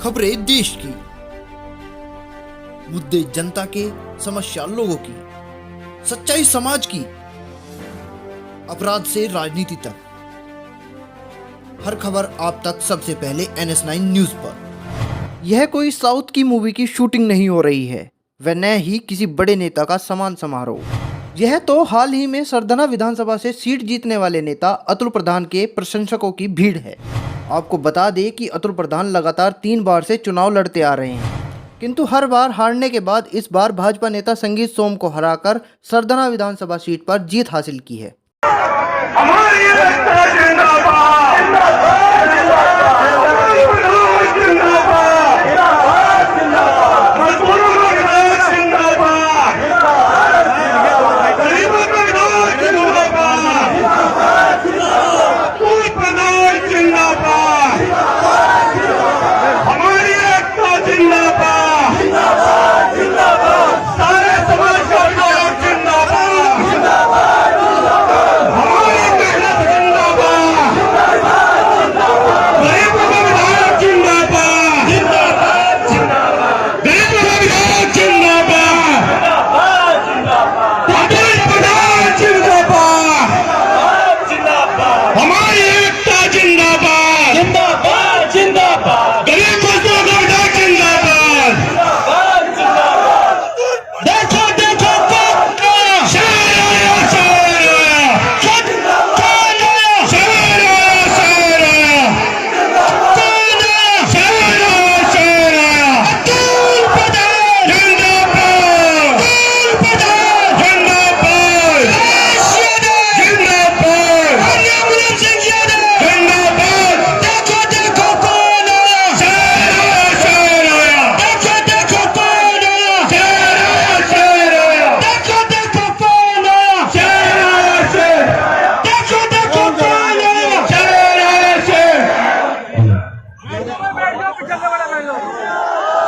खबरें देश की, मुद्दे जनता के, समस्या लोगों की, सच्चाई समाज की, अपराध से राजनीति तक, हर खबर आप तक सबसे पहले NS9 न्यूज पर। यह कोई साउथ की मूवी की शूटिंग नहीं हो रही है, व न ही किसी बड़े नेता का सम्मान समारोह। यह तो हाल ही में सरधना विधानसभा से सीट जीतने वाले नेता अतुल प्रधान के प्रशंसकों की भीड़ है। आपको बता दें कि अतुल प्रधान लगातार 3 बार से चुनाव लड़ते आ रहे हैं, किंतु हर बार हारने के बाद इस बार भाजपा नेता संगीत सोम को हराकर सरधना विधानसभा सीट पर जीत हासिल की है।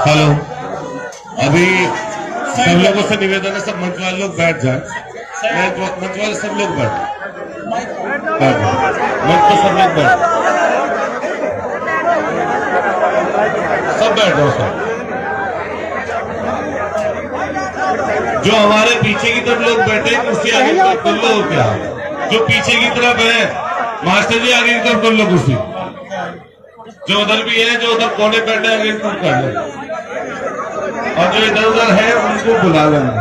हेलो, अभी सब लोगों से निवेदन है, सब मंच वाले लोग बैठ जाए। मंच वाले सब लोग बैठ, मंच पे सब लोग बैठ, सब बैठ जाओ सब। जो हमारे पीछे की तरफ लोग बैठे कुर्सी आगे की तरफ कर लो, क्या जो पीछे की तरफ है मास्टर जी आगे की तरफ कर लो कुर्सी, जो उधर भी है जो उधर कोने बैठे आगे की तरफ कर लो, और जो इधर उधर है उनको बुला लेना।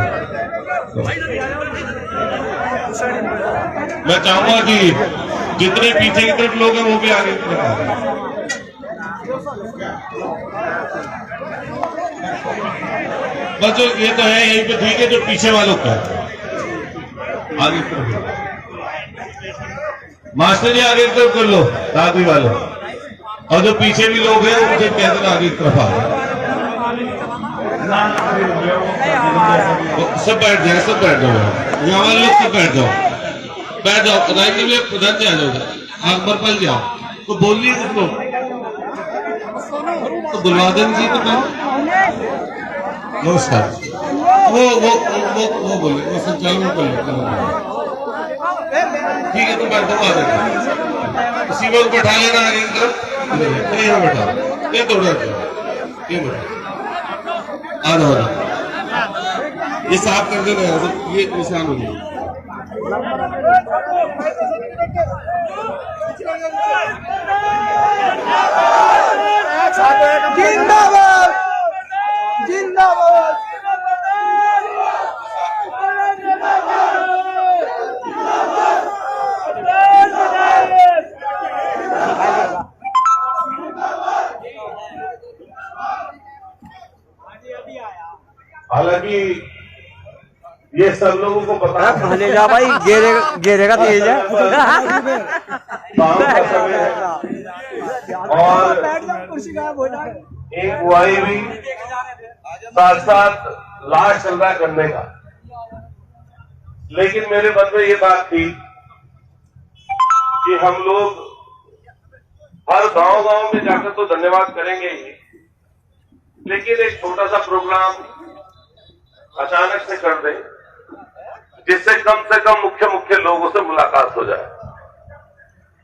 मैं चाहूंगा कि जितने पीछे की तरफ लोग हैं वो भी आगे की तरफ आए। बस जो ये तो है यहीं पे ठीक है, जो पीछे वालों का आगे की तरफ मास्टर जी आगे की तरफ कर लो दादी वालों, और जो पीछे भी लोग हैं उनसे कह देना आगे की तरफ आ जाए। सब बैठ जाए, सब बैठ जाओ, यहाँ वाले लोग सब बैठ जाओ, बैठ जाओ। राइट में प्रधान जी आ जाओ, अकबर पल जाओ, तो बोल रही है कुछ लोग तो बुलवा देंगे जी। तो नमस्कार, वो बोले वो संचालन कर ठीक है, तो बैठ जाओ, आ जाएगा। किसी को बैठा लेना आगे की तरफ, यहाँ बैठा, ये दौड़ा ये बैठा, आ जाओ, ये साफ कर देना, ये निशान हो गया। जिंदाबाद जिंदाबाद। हालांकि ये सब लोगों को पता है, ले जा भाई, घेरेगा तेज है। शाम का समय है और एक बुआई भी साथ साथ लाश चल रहा है करने का, लेकिन मेरे मन में ये बात थी कि हम लोग हर गांव में जाकर तो धन्यवाद करेंगे ही, लेकिन एक छोटा सा प्रोग्राम अचानक से कर दें जिससे कम से कम मुख्य लोगों से मुलाकात हो जाए।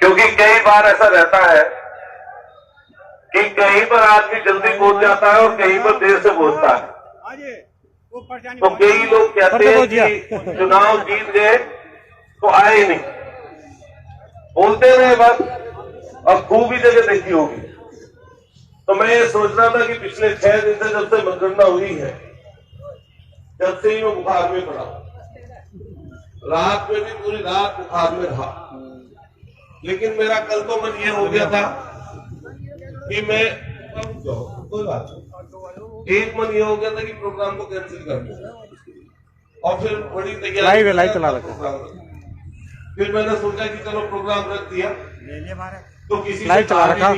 क्योंकि कई बार ऐसा रहता है कि कहीं पर आदमी जल्दी पहुंच जाता है और कहीं पर देर से पहुंचता है। तो कई लोग कहते हैं कि चुनाव जीत गए तो आए नहीं, बोलते रहे बस, और खूब ही जगह देखी होगी। तो मैं ये सोच रहा था कि पिछले 6 दिन से जब से मतगणना हुई है, जब से ही मैं बुखार में पड़ा, रात में भी पूरी रात बुखार में रहा, लेकिन मेरा कल तो मन ये हो गया था कि मैं कोई बात नहीं, एक मन ये हो गया था कि प्रोग्राम को कैंसिल कर दूं, और फिर बड़ी तैयारी लाइव चला रखा। फिर मैंने सोचा कि चलो प्रोग्राम रख दिया, तो किसी से लाइव चला रखा।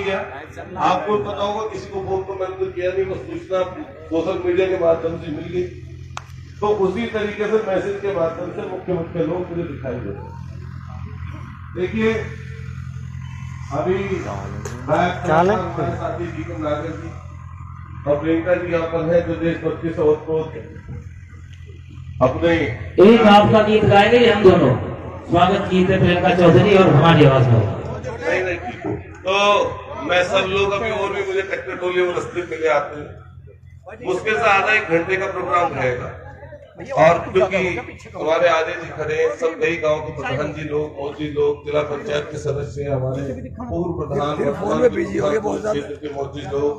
आपको पता होगा, किसी को फोन तो मैंने तो किया नहीं, बस सूचना सोशल मीडिया के माध्यम से मिल गई। तो उसी तरीके से मैसेज के माध्यम से मुख्य मुख्य लोग मुझे दिखाई देते। देखिए अभी साथी दीपक नागर जी और प्रियंका जी यहाँ पर है, जो देशभक्ति से अपने एक आपका गीत गाएंगे हम दोनों। स्वागत गीत है प्रियंका चौधरी और हमारी आवाज में। नहीं तो मैं सब लोग अभी और भी मुझे कच्चे टोले और रस्ते मिले आते हैं, मुश्किल से आधा 1 घंटे का प्रोग्राम रहेगा। और क्योंकि हमारे आगे जी खड़े हैं सब, कई गांव के प्रधान जी लोग, मौजी लोग, जिला पंचायत के सदस्य, हमारे पूर्व प्रधान, क्षेत्र के मौजी लोग,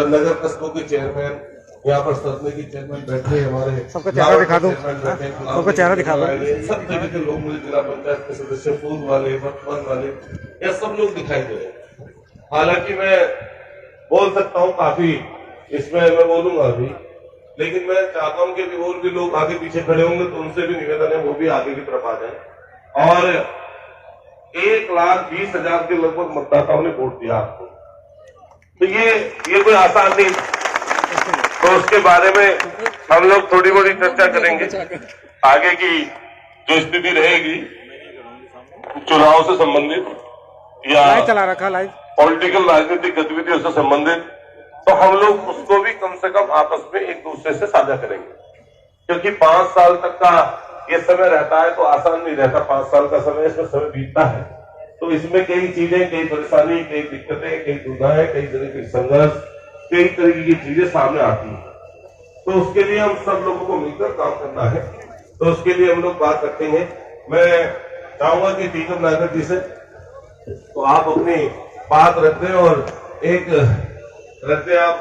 नगर कस्बों के चेयरमैन, यहाँ पर सदन के चेयरमैन बैठे, हमारे सबका चेहरा दिखा दो, सबका चेहरा दिखा दो। सब तरह के लोग मुझे जिला पंचायत के सदस्य, पूर्व वाले, वर्तमान वाले, ये सब लोग दिखाई दे रहे हैं। हालांकि मैं बोल सकता हूँ काफी, इसमें मैं बोलूंगा अभी, लेकिन मैं चाहता हूं कि और भी लोग आगे पीछे खड़े होंगे तो उनसे भी निवेदन है वो भी आगे की तरफ आ जाए। और 1,20,000 के लगभग मतदाताओं ने वोट दिया आपको, तो ये कोई आसान नहीं, तो उसके बारे में हम लोग थोड़ी मोड़ी चर्चा करेंगे। आगे की जो स्थिति रहेगी चुनाव से संबंधित या चला रखा लाइव पॉलिटिकल राजनीतिक गतिविधियों से संबंधित, तो हम लोग उसको भी कम से कम आपस में एक दूसरे से साझा करेंगे, क्योंकि 5 साल तक का ये समय रहता है तो आसान नहीं रहता। 5 साल का समय, इसमें समय बीतता है, तो इसमें कई चीजें, कई परेशानी, कई दिक्कतें, कई दुविधाएं, कई तरह के संघर्ष, कई तरीके की चीजें सामने आती हैं। तो उसके लिए हम सब लोगों को मिलकर काम करना है, तो उसके लिए हम लोग बात रखेंगे। मैं चाहूंगा कि दीपक नागर जी से तो आप अपनी बात रख दें, और एक रखते आप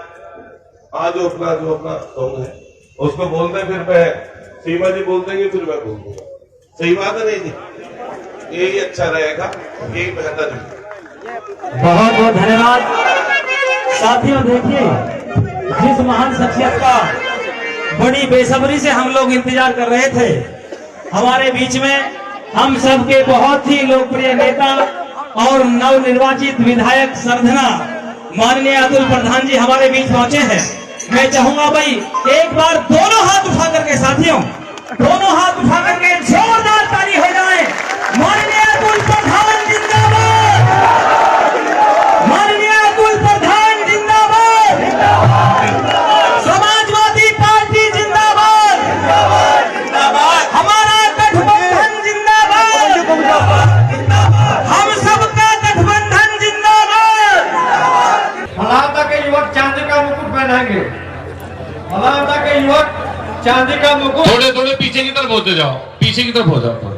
आज जो अपना सॉन्ग है उसको बोलते हैं, फिर मैं सीमा जी बोल देंगे, फिर मैं बोल दूंगा। सही बात है नहीं जी? यही अच्छा रहेगा, यही बेहतर है। बहुत बहुत धन्यवाद साथियों। देखिए जिस महान शख्सियत का बड़ी बेसब्री से हम लोग इंतजार कर रहे थे, हमारे बीच में हम सबके बहुत ही लोकप्रिय नेता और नवनिर्वाचित विधायक सरधना माननीय अतुल प्रधान जी हमारे बीच पहुंचे हैं। मैं चाहूंगा भाई एक बार दोनों हाथ उठा करके, साथियों दोनों हाथ उठा करके जोरदार ताली हो जाए। माननीय अतुल प्रधान जिंदाबाद, माननीय अतुल प्रधान जिंदाबाद, समाजवादी पार्टी जिंदाबाद, हमारा गठबंधन जिंदाबाद, हम सबका गठबंधन जिंदाबाद। मलावदा के युवक चांदी का मुकुट पहनाएंगे। मलावदा के युवक चांदी का मुकुट। थोड़े पीछे की तरफ होते जाओ, पीछे की तरफ हो जाओ थोड़ा।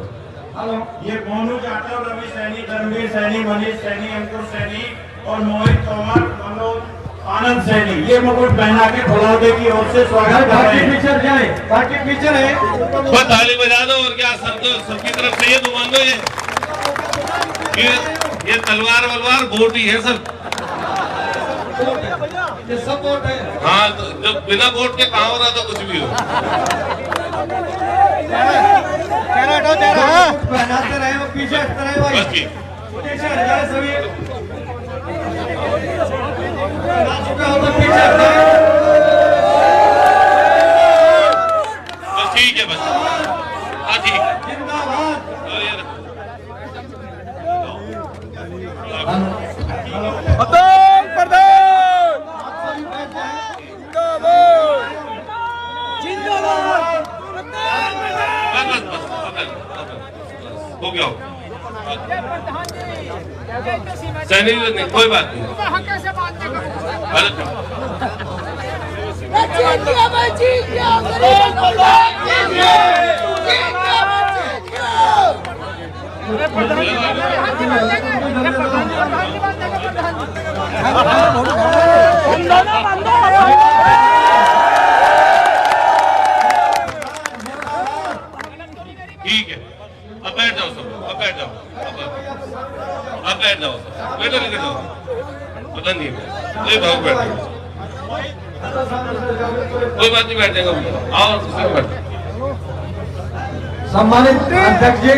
ये मोनू जाटव, रवि सैनी, धर्मवीर सैनी, मनीष सैनी, अंकुर सैनी और मोहित तोमर, मनोज आनंद सैनी, ये मुकुट पहना के मलावदा की ओर से स्वागत कर रहे हैं। पीछे जाए, बाकी पीछे रहे। बस ताली बजा दो, और क्या सबकी तरफ से ये तो मान लो, ये तलवार वलवार वोट ही है सब। ये सब वोट है। हाँ, तो जब बिना वोट के कहाँ हो रहा था कुछ भी हो। पहनाते रहे, वो पीछे हटते रहे भाई। बस ठीक। पीछे हट जाए सभी। पहना चुका हो तो पीछे हट जाए। बस ठीक है, बस हाँ ठीक है। जिंदाबाद। अतुल प्रधान जिंदाबाद, बस हो गया। सैनिक नहीं, कोई बात नहीं। ठीक है, अब बैठ जाओ सब, अब बैठ जाओ, अब बैठ जाओ, बैठो लेके जाओ, पता नहीं ले भाग बैठ जाओ, कोई बात नहीं, बैठ जाएगा, आओ सब बैठ। सम्मानित अध्यक्ष जी,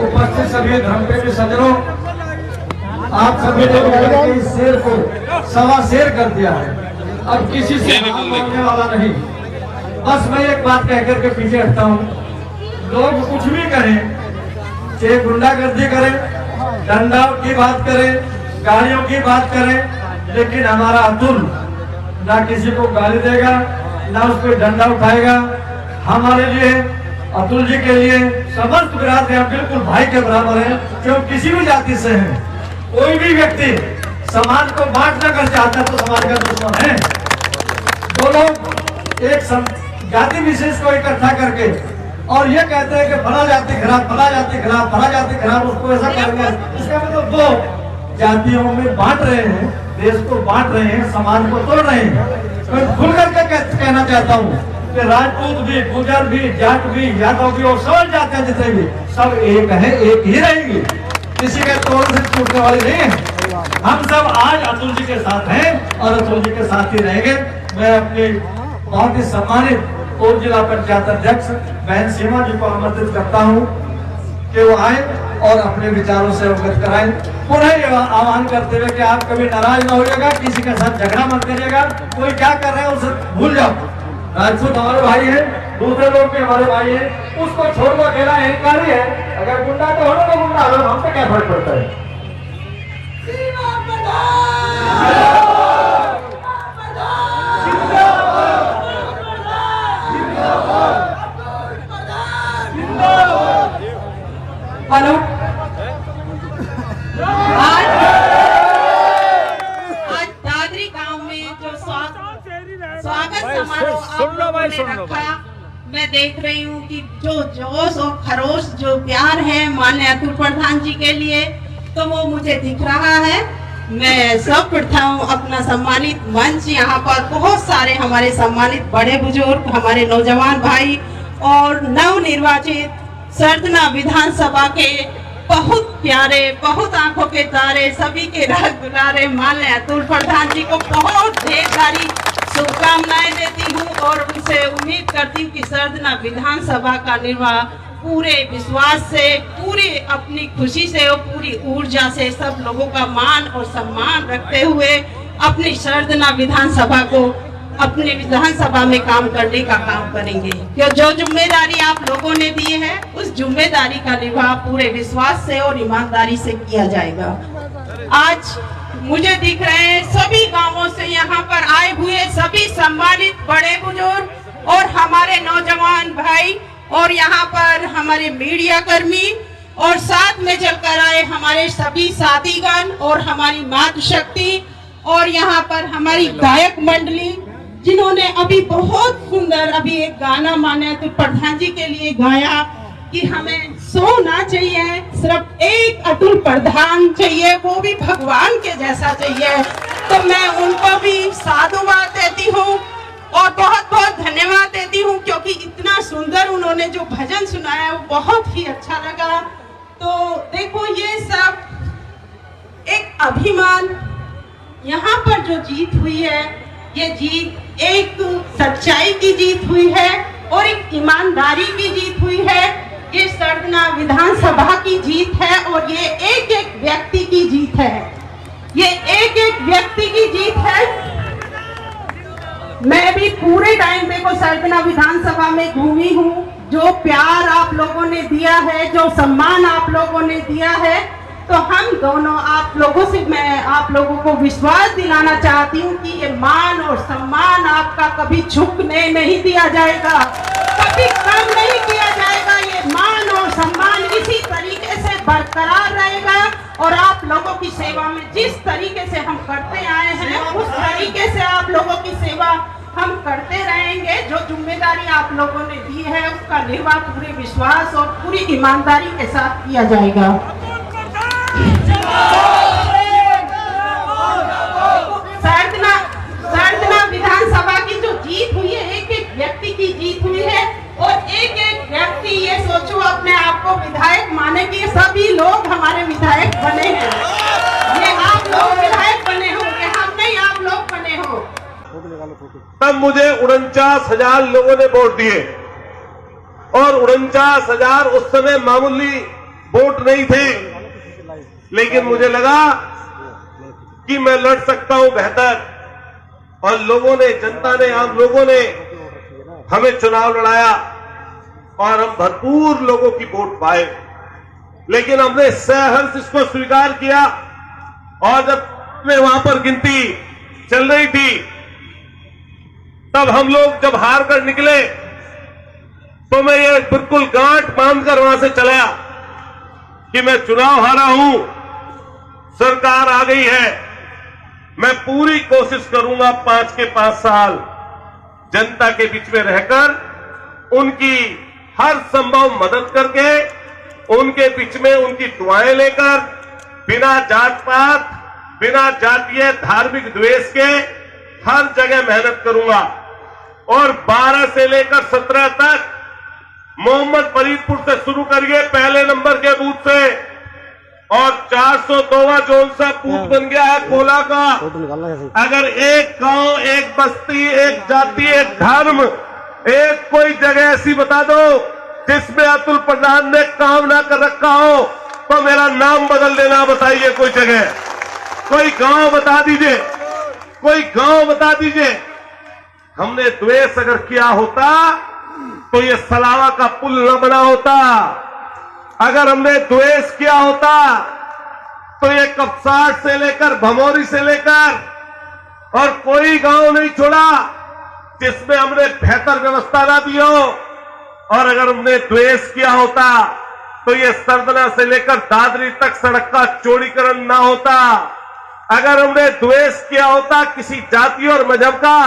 उपस्थित सभी धर्मप्रेमी सज्जनों, आप सभी ने इस शेर को सवा शेर कर दिया है। अब किसी से मांगने वाला नहीं। बस मैं एक बात कहकर के पीछे हटता हूँ। लोग कुछ भी करें, चाहे गुंडागर्दी करें, डंडा की बात करें, गाड़ियों की बात करें, लेकिन हमारा अतुल ना किसी को गाली देगा, ना उस पर डंडा उठाएगा। हमारे लिए, अतुल जी के लिए समस्त बिरादरियां बिल्कुल भाई के बराबर हैं, क्यों किसी भी जाति से हैं। कोई भी व्यक्ति समाज को बांटना कर चाहता है तो समाज का दुश्मन है। दो लोग एक जाति विशेष को इकट्ठा करके और ये कहते हैं कि फला जाति खराब, फला जाति खराब, फला जाति खराब, उसको ऐसा करेंगे। इसका मतलब दो जातियों में बांट रहे हैं, देश को बांट रहे हैं, समाज को तोड़ रहे हैं। मैं खुल करके कहना चाहता हूँ कि राजपूत भी, गुर्जर भी, जाट भी, यादव भी और सब जातियां जितने भी सब एक है, एक ही रहेंगी, किसी के तोड़ से टूटने वाली नहीं है। हम सब आज अतुल जी के साथ हैं और अतुल जी के साथ ही रहेंगे। मैं अपनी बहुत ही सम्मानित पूर्व जिला पंचायत अध्यक्ष बहन सीमा जी को आमंत्रित करता हूँ कि वो आए और अपने विचारों से अवगत कराएं। पुनः ये आह्वान करते हुए कि आप कभी नाराज न होइएगा, किसी के साथ झगड़ा मत करिएगा। कोई क्या कर रहे हैं उसे भूल जाओ। राजपूत हमारे भाई है, दूसरे लोग भी हमारे भाई है, उसको छोड़ दो, अकेला अहंकारी है। अगर गुंडा तो होना तो गुंडा, अगर हम पे क्या फर्क पड़ता है। हेलो, आज दादरी गांव में जो स्वागत समारोह आप लोगों ने रखा, मैं देख रही हूँ कि जो जोश और खरोश, जो प्यार है माननीय अतुल प्रधान जी के लिए, तो वो मुझे दिख रहा है। मैं सर्वप्रथम अपना सम्मानित मंच, यहाँ पर बहुत सारे हमारे सम्मानित बड़े बुजुर्ग, हमारे नौजवान भाई और नवनिर्वाचित सरदना विधानसभा के बहुत प्यारे, बहुत आंखों के तारे, सभी के रंग गुलारे माननीय अतुल प्रधान जी को बहुत ढेर सारी शुभकामनाएं देती हूँ और उनसे उम्मीद करती हूँ कि सरदना विधानसभा का निर्वाह पूरे विश्वास से, पूरी अपनी खुशी से और पूरी ऊर्जा से सब लोगों का मान और सम्मान रखते हुए अपनी सरदना विधानसभा को, अपने विधानसभा में काम करने का काम करेंगे। जो जिम्मेदारी आप लोगों ने दी है, उस जिम्मेदारी का निर्वाह पूरे विश्वास से और ईमानदारी से किया जाएगा। आज मुझे दिख रहे हैं सभी गांवों से यहाँ पर आए हुए सभी सम्मानित बड़े बुजुर्ग और हमारे नौजवान भाई और यहाँ पर हमारे मीडिया कर्मी और साथ में चलकर आए हमारे सभी साथीगण और हमारी मातृशक्ति और यहाँ पर हमारी गायक मंडली, जिन्होंने अभी बहुत सुंदर अभी एक गाना माने तो प्रधान जी के लिए गाया कि हमें सोना चाहिए, सिर्फ एक अतुल प्रधान चाहिए, वो भी भगवान के जैसा चाहिए। तो मैं उनको भी साधुवाद देती हूँ और बहुत बहुत धन्यवाद देती हूँ, क्योंकि इतना सुंदर उन्होंने जो भजन सुनाया वो बहुत ही अच्छा लगा। तो देखो, ये सब एक अभिमान, यहाँ पर जो जीत हुई है, ये जीत एक सच्चाई की जीत हुई है और एक ईमानदारी की जीत हुई है। ये सरदना विधानसभा की जीत है और ये एक एक व्यक्ति की जीत है, ये एक एक व्यक्ति की जीत है। मैं भी पूरे टाइम में को सरदना विधानसभा में घूमी हूँ। जो प्यार आप लोगों ने दिया है, जो सम्मान आप लोगों ने दिया है, तो हम दोनों आप लोगों से, मैं आप लोगों को विश्वास दिलाना चाहती हूँ कि ये मान और सम्मान आपका कभी झुकने नहीं दिया जाएगा, कभी कम नहीं किया जाएगा। ये मान और सम्मान इसी तरीके से बरकरार रहेगा और आप लोगों की सेवा में जिस तरीके से हम करते आए हैं उस तरीके से आप लोगों की सेवा हम करते रहेंगे। जो जिम्मेदारी आप लोगों ने दी है उसका निर्वाह पूरे विश्वास और पूरी ईमानदारी के साथ किया जाएगा। सरदना विधानसभा की जो जीत हुई है, एक एक व्यक्ति की जीत हुई है और एक एक व्यक्ति ये सोचो अपने आप को विधायक माने कि सभी लोग हमारे विधायक बने हैं। ये आप लोग विधायक बने हो कि हम नहीं, आप लोग बने हो। तब मुझे 49,000 लोगों ने वोट दिए और 49,000 उस समय मामूली वोट नहीं थे, लेकिन मुझे लगा कि मैं लड़ सकता हूं बेहतर। और लोगों ने, जनता ने, आम लोगों ने हमें चुनाव लड़ाया और हम भरपूर लोगों की वोट पाए, लेकिन हमने सहर्ष इसको स्वीकार किया। और जब मैं वहां पर गिनती चल रही थी तब हम लोग जब हार कर निकले तो मैं ये बिल्कुल गांठ बांधकर वहां से चला कि मैं चुनाव हारा हूं, सरकार आ गई है, मैं पूरी कोशिश करूंगा 5 के 5 साल जनता के बीच में रहकर उनकी हर संभव मदद करके, उनके बीच में उनकी दुआएं लेकर, बिना जात पात, बिना जातीय धार्मिक द्वेष के हर जगह मेहनत करूंगा। और 12 से लेकर 17 तक मोहम्मद फरीदपुर से शुरू करिए पहले नंबर के बूथ से, और 402वां जोन सा बूथ बन गया है कोला का। अगर एक गांव, एक बस्ती, एक जाति, एक धर्म, एक कोई जगह ऐसी बता दो जिसमें अतुल प्रधान ने काम ना कर रखा हो तो मेरा नाम बदल देना। बताइए कोई जगह, कोई गांव बता दीजिए, कोई गांव बता दीजिए। हमने द्वेष अगर किया होता तो ये सलावा का पुल न बना होता। अगर हमने द्वेष किया होता तो ये कपसाट से लेकर भमौरी से लेकर और कोई गांव नहीं छोड़ा जिसमें हमने बेहतर व्यवस्था ना दी हो। और अगर हमने द्वेष किया होता तो ये सरदना से लेकर दादरी तक सड़क का चौड़ीकरण ना होता। अगर हमने द्वेष किया होता किसी जाति और मजहब का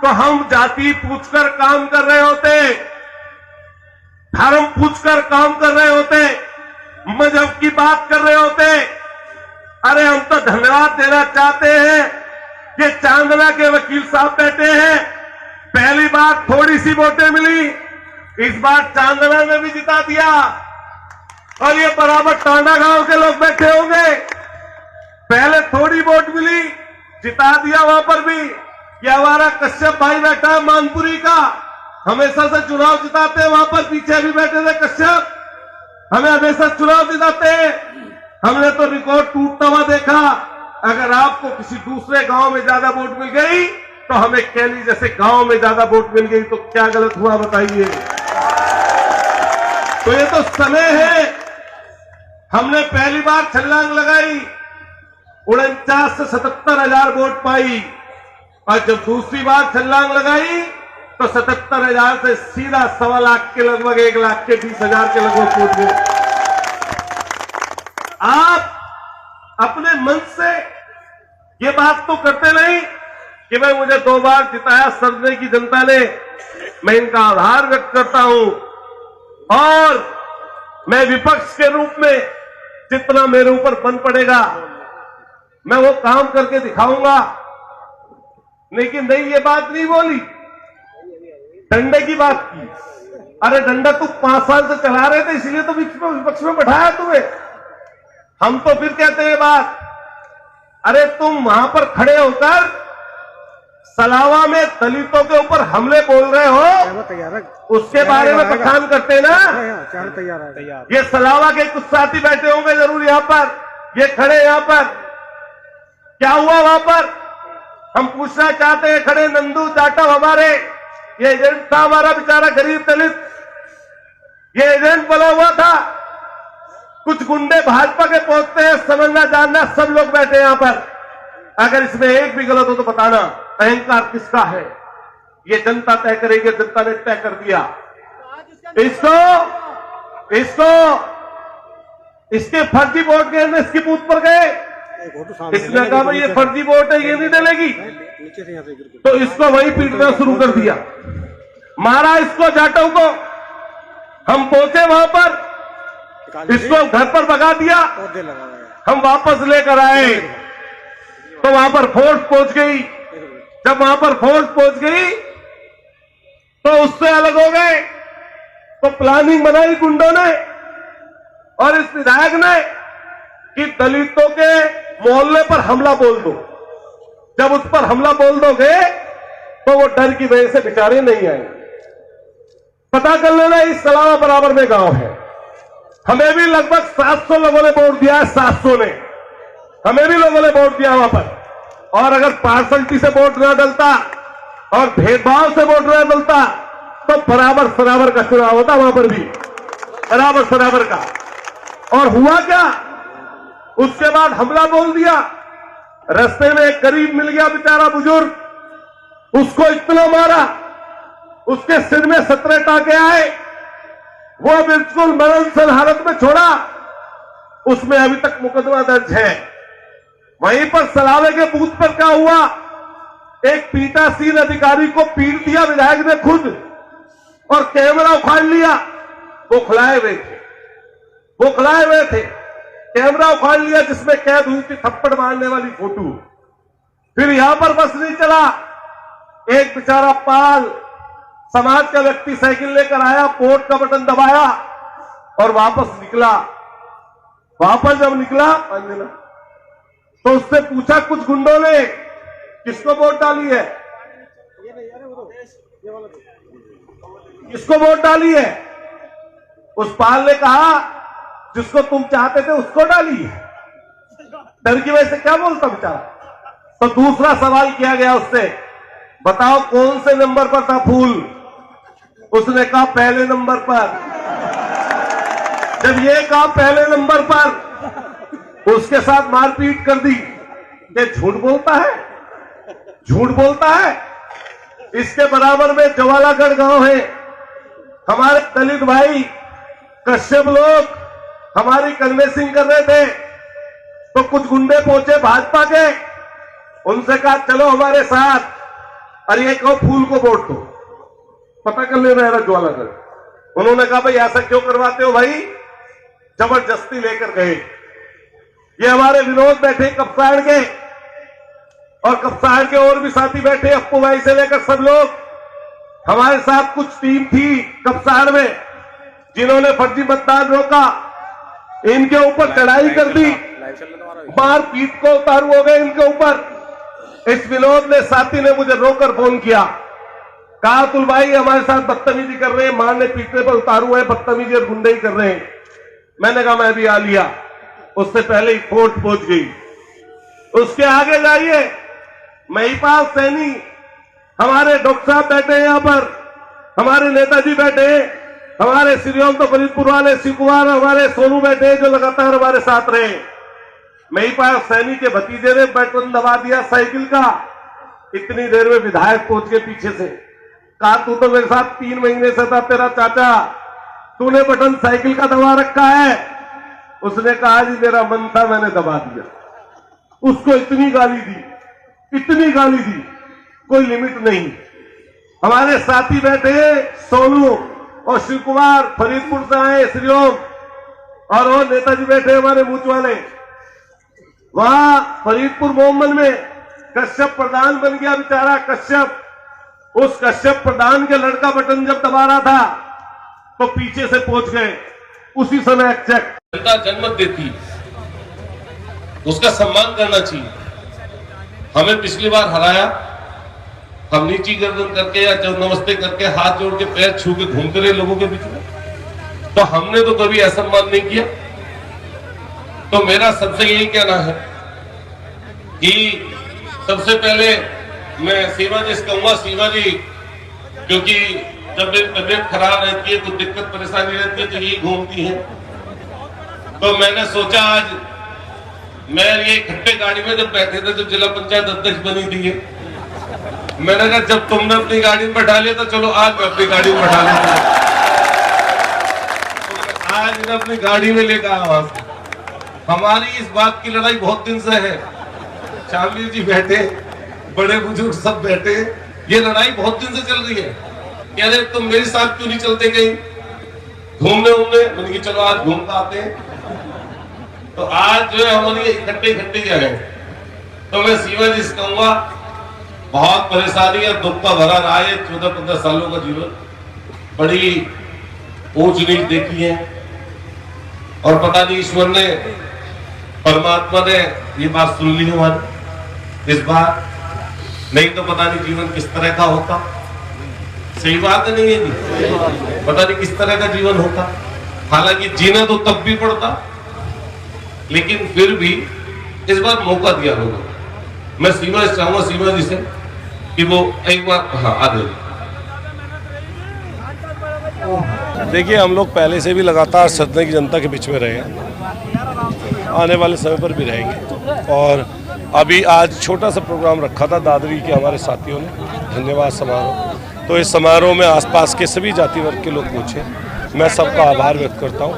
तो हम जाति पूछकर काम कर रहे होते, धर्म पूछकर काम कर रहे होते, मजहब की बात कर रहे होते। अरे हम तो धन्यवाद देना चाहते हैं कि चांदना के वकील साहब बैठे हैं। पहली बार थोड़ी सी वोटें मिली, इस बार चांदना में भी जिता दिया। और ये बराबर टांडा गांव के लोग बैठे होंगे, पहले थोड़ी वोट मिली, जिता दिया वहां पर भी। ये हमारा कश्यप भाई बैठा है मानपुरी का, हमेशा से चुनाव जिताते हैं, वहां पर पीछे भी बैठे थे कश्यप, हमें हमेशा चुनाव जिताते हैं। हमने तो रिकॉर्ड टूटता हुआ देखा। अगर आपको किसी दूसरे गांव में ज्यादा वोट मिल गई तो हमें कैली जैसे गांव में ज्यादा वोट मिल गई तो क्या गलत हुआ बताइए। तो ये तो समय है। हमने पहली बार छलांग लगाई, 49 से 77,000 वोट पाई, और जब दूसरी बार छलांग लगाई तो 77,000 से सीधा 1.25 लाख के लगभग 1 लाख के 20,000 के लगभग पहुंच गए। आप अपने मन से ये बात तो करते नहीं कि भाई मुझे 2 बार जिताया सरदने की जनता ने, मैं इनका आभार व्यक्त करता हूं और मैं विपक्ष के रूप में जितना मेरे ऊपर बन पड़ेगा मैं वो काम करके दिखाऊंगा। लेकिन नहीं, ये बात नहीं बोली, डंडे की बात की। अरे डंडा तुम 5 साल से चला रहे थे, इसलिए तो विपक्ष में बैठाया तुम्हें। हम तो फिर कहते हैं बात, अरे तुम वहां पर खड़े होकर सलावा में दलितों के ऊपर हमले बोल रहे हो, उसके बारे में बखान करते ना। ये सलावा के कुछ साथी बैठे होंगे जरूर यहां पर, ये खड़े यहां पर, क्या हुआ वहां पर हम पूछना चाहते हैं। खड़े नंदू जाटव हमारे, ये एजेंट था हमारा बेचारा गरीब दलित, ये एजेंट बना हुआ था। कुछ गुंडे भाजपा के पहुंचते हैं, समझना जानना सब लोग बैठे यहां पर। अगर इसमें एक भी गलत हो तो बताना, अहंकार किसका है ये जनता तय करेगी। जनता ने तय कर दिया। इसको इसके फर्जी वोट गए, इसके बूथ पर गए, इसने कहा भाई ये फर्जी वोट है, ये नहीं डलेगी, तो इसको वही पीटना शुरू कर दिया, मारा इसको जाटव को। हम पहुंचे वहां पर, इसको घर पर भगा दिया, हम वापस लेकर आए तो वहां पर फोर्स पहुंच गई। जब वहां पर फोर्स पहुंच गई तो उससे अलग हो गए, तो प्लानिंग बनाई गुंडों ने और इस विधायक ने कि दलितों के मोहल्ले पर हमला बोल दो। जब उस पर हमला बोल दोगे तो वो डर की वजह से बेचारे नहीं आएंगे। पता कर लेना, इस सलावा बराबर में गांव है, हमें भी लगभग 700 लोगों ने वोट दिया है, 700 ने, हमें भी लोगों ने वोट दिया वहां पर। और अगर पार्सलिटी से वोट ना डलता और भेदभाव से वोट ना डलता तो बराबर सराबर का चुनाव होता वहां पर भी, बराबर सराबर का। और हुआ क्या, उसके बाद हमला बोल दिया। रास्ते में एक गरीब मिल गया बेचारा बुजुर्ग, उसको इतना मारा, उसके सिर में 17 टाके आए, वो बिल्कुल मरणशील हालत में छोड़ा। उसमें अभी तक मुकदमा दर्ज है। वहीं पर सलावे के बूथ पर क्या हुआ, एक पीठासीन अधिकारी को पीट दिया विधायक ने खुद और कैमरा उखाड़ लिया। वो खुलाए हुए थे, कैमरा उखाड़ लिया जिसमें कैद हुई थी थप्पड़ मारने वाली फोटो। फिर यहां पर बस नहीं चला, एक बेचारा पाल समाज का व्यक्ति साइकिल लेकर आया, पोर्ट का बटन दबाया और वापस निकला। वापस जब निकला तो उससे पूछा कुछ गुंडों ने, किसको वोट डाली है, किसको वोट डाली है? उस पाल ने कहा जिसको तुम चाहते थे उसको डाली है। डर की वजह से क्या बोलता बेचारा। तो दूसरा सवाल किया गया उससे, बताओ कौन से नंबर पर था फूल? उसने कहा पहले नंबर पर। जब ये कहा पहले नंबर पर, उसके साथ मारपीट कर दी। ये झूठ बोलता है, झूठ बोलता है। इसके बराबर में जवालागढ़ गांव है, हमारे दलित भाई कश्यप लोग हमारी कन्वेंसिंग कर रहे थे, तो कुछ गुंडे पहुंचे भाजपा के, उनसे कहा चलो हमारे साथ, अरे ये कहो फूल को वोट दो, पता कर ले रहा ज्वालागढ़। उन्होंने कहा भाई ऐसा क्यों करवाते हो भाई, जबरदस्ती लेकर गए। ये हमारे विनोद बैठे कपसाड़ के, और कपसाड़ के और भी साथी बैठे, अप्पू भाई से लेकर सब लोग। हमारे साथ कुछ टीम थी कपसाड़ में जिन्होंने फर्जी मतदान रोका, इनके ऊपर चढ़ाई कर दी, मारपीट को उतारू हो गए इनके ऊपर। इस विनोद ने साथी ने मुझे रोकर फोन किया, कहा अतुल भाई हमारे साथ बदतमीजी कर रहे हैं, मारने पीटने पर उतारू है, बदतमीजी और गुंडई कर रहे हैं। मैंने कहा मैं भी आ लिया, उससे पहले ही कोर्ट पहुंच गई। उसके आगे जाइए, महिपाल सैनी, हमारे डॉक्टर साहब बैठे हैं यहाँ पर, हमारे नेताजी बैठे हैं, हमारे श्रीराम तो फरीदपुर वाले शिव कुमार, हमारे सोनू बैठे हैं जो लगातार हमारे साथ रहे। महिपाल सैनी के भतीजे ने बटन दबा दिया साइकिल का, इतनी देर में विधायक पहुंच के पीछे से, कहा तू तो मेरे साथ 3 महीने से था, तेरा चाचा, तूने बटन साइकिल का दबा रखा है। उसने कहा जी मेरा मन था मैंने दबा दिया। उसको इतनी गाली दी, इतनी गाली दी, कोई लिमिट नहीं। हमारे साथी बैठे सोनू और शिव कुमार फरीदपुर से आए, श्रीओम, और वो नेताजी बैठे हमारे मूछ वाले। वहां फरीदपुर मोहम्मद में कश्यप प्रधान बन गया बेचारा कश्यप। उस कश्यप प्रधान के लड़का बटन जब दबा रहा था तो पीछे से पहुंच गए, उसी समय चेक। जनता जन्मत देती, उसका सम्मान करना चाहिए। हमें पिछली बार हराया, हम नीची गर्दन करके या जब नमस्ते करके हाथ जोड़ के पैर छू के घूमते रहे लोगों के बीच में, तो हमने तो कभी असम्मान नहीं किया। तो मेरा सबसे यही कहना है कि सबसे पहले मैं सीमा जी से कहूंगा, सीमा जी क्योंकि जब मेरी तबीयत खराब रहती है तो दिक्कत परेशानी रहती है तो यही घूमती है, तो मैंने सोचा आज मैं ये इकट्ठे गाड़ी में जब बैठे थे जब जिला पंचायत अध्यक्ष बनी थी, मैंने कहा जब तुमने अपनी गाड़ी में बैठा लिया तो चलो आज मैं अपनी गाड़ी में बैठा लेता हूं। आज मैं अपनी गाड़ी में लेकर आया, हमारी इस बात की लड़ाई बहुत दिन से है। शामली जी बैठे, बड़े बुजुर्ग सब बैठे, ये लड़ाई बहुत दिन से चल रही है कि अरे तुम मेरे साथ क्यों नहीं चलते कहीं घूमने उमने। मैंने कहा चलो आज घूम आते हैं। तो आज जो है हमारी इकट्ठे क्या गए। तो मैं सीमा जी से कहूंगा, बहुत परेशानी और दुख का भरा रहा है 14-15 सालों का जीवन। बड़ी ऊंच नीच देखी है और पता नहीं ईश्वर ने, परमात्मा ने ये बात सुन ली हमारी इस बार, नहीं तो पता नहीं जीवन किस तरह का होता। सही बात है नहीं है जी, पता नहीं किस तरह का जीवन होता। हालांकि जीना तो तब भी पड़ता, लेकिन फिर भी इस बार मौका दिया होगा। मैं सीमा से चाहूंगा सीमा जी से कि वो एक बार आ जाए। देखिए, हम लोग पहले से भी लगातार सदन की जनता के बीच में रहे हैं, आने वाले समय पर भी रहेंगे। और अभी आज छोटा सा प्रोग्राम रखा था दादरी के हमारे साथियों ने, धन्यवाद समारोह। तो इस समारोह में आसपास के सभी जाति वर्ग के लोग पहुँचे। मैं सबका आभार व्यक्त करता हूँ।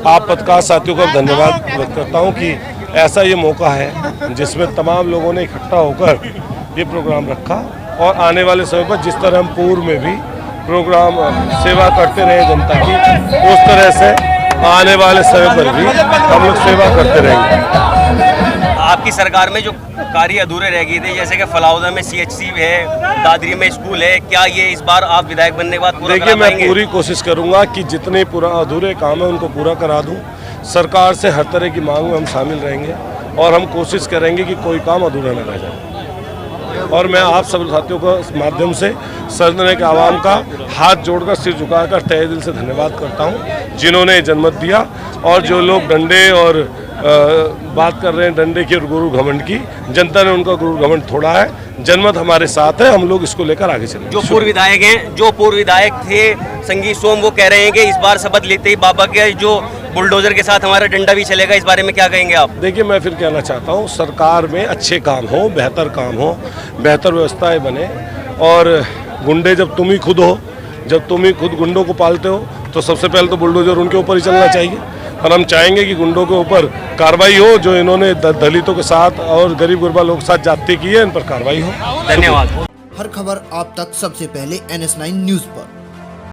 आप पत्रकार साथियों का धन्यवाद व्यक्त करता हूँ कि ऐसा ये मौका है जिसमें तमाम लोगों ने इकट्ठा होकर ये प्रोग्राम रखा। और आने वाले समय पर जिस तरह हम पूर्व में भी प्रोग्राम सेवा करते रहे जनता की, उस तरह से आने वाले समय पर भी हम लोग सेवा करते रहेंगे। आपकी सरकार में जो कार्य अधूरे रह गए थे, जैसे कि फलाउदा में CHC है, दादरी में स्कूल है, क्या ये इस बार आप विधायक बनने के बाद पूरा देखिए, मैं पूरी कोशिश करूंगा कि जितने अधूरे काम है उनको पूरा करा दूं। सरकार से हर तरह की मांग में हम शामिल रहेंगे और हम कोशिश करेंगे कि कोई काम अधूरा न रह जाए। और मैं आप सब साथियों को इस माध्यम से सदन के आवाम का हाथ जोड़कर सिर झुकाकर तहे दिल से धन्यवाद करता हूं, जिन्होंने जनमत दिया। और जो लोग डंडे और बात कर रहे हैं डंडे की और गुरु घमंड की, जनता ने उनका गुरु घमंड थोड़ा है। जनमत हमारे साथ है, हम लोग इसको लेकर आगे चलेंगे। जो पूर्व विधायक थे संगीत सोम, वो कह रहे हैं कि इस बार शपथ लेते ही बाबा के जो बुलडोजर के साथ हमारा डंडा भी चलेगा। इस बारे में क्या कहेंगे आप? देखिए, मैं फिर कहना चाहता हूँ, सरकार में अच्छे काम हो, बेहतर काम हो, बेहतर व्यवस्थाएं बने। और गुंडे जब तुम ही खुद हो, जब तुम ही खुद गुंडों को पालते हो, तो सबसे पहले तो बुलडोजर उनके ऊपर ही चलना चाहिए। और हम चाहेंगे कि गुंडों के ऊपर कार्रवाई हो, जो इन्होंने दलितों के साथ और गरीब गुरबा लोगों के साथ जाति की है, इन पर कार्रवाई हो। धन्यवाद। हर खबर आप तक सबसे पहले NS9 न्यूज पर।